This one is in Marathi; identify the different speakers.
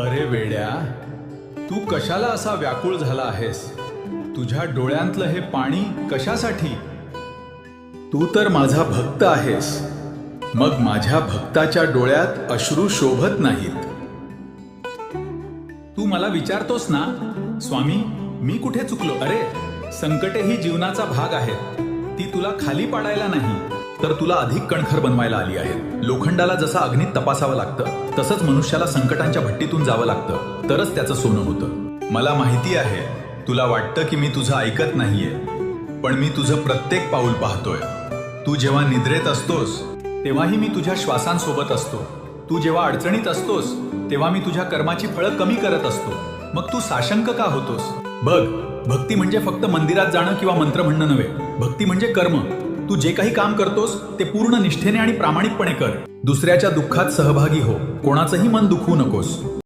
Speaker 1: अरे वेड्या, तू कशाला असा व्याकुळ झाला आहेस? तुझ्या डोळ्यांतलं हे पाणी कशासाठी? तू तर माझा भक्त आहेस, मग माझ्या भक्ताच्या डोळ्यात अश्रू शोभत नाहीत. तू मला विचारतोस ना, स्वामी मी कुठे चुकलो? अरे, संकटे ही जीवनाचा भाग आहेत. ती तुला खाली पाडायला नाही, तर तुला अधिक कणखर बनवायला आली आहेत. लोखंडाला जसं अग्नीत तपासावं लागतं, तसंच मनुष्याला संकटांच्या भट्टीतून जावं लागतं, तरच त्याचं सोनं होतं. मला माहिती आहे, तुला वाटतं की मी तुझं ऐकत नाहीये, पण मी तुझं प्रत्येक पाऊल पाहतोय. तू जेव्हा निद्रेत असतोस तेव्हाही मी तुझ्या श्वासांसोबत असतो. तू जेव्हा अडचणीत असतोस तेव्हा मी तुझ्या कर्माची फळं कमी करत असतो. मग तू साशंक का होतोस? बघ, भक्ती म्हणजे फक्त मंदिरात जाणं किंवा मंत्र म्हणणं नव्हे. भक्ती म्हणजे कर्म. तू जे काही काम करतोस ते पूर्ण निष्ठेने आणि प्रामाणिकपणे कर. दुसऱ्याच्या दुःखात सहभागी हो. कोणाचंही मन दुखवू नकोस.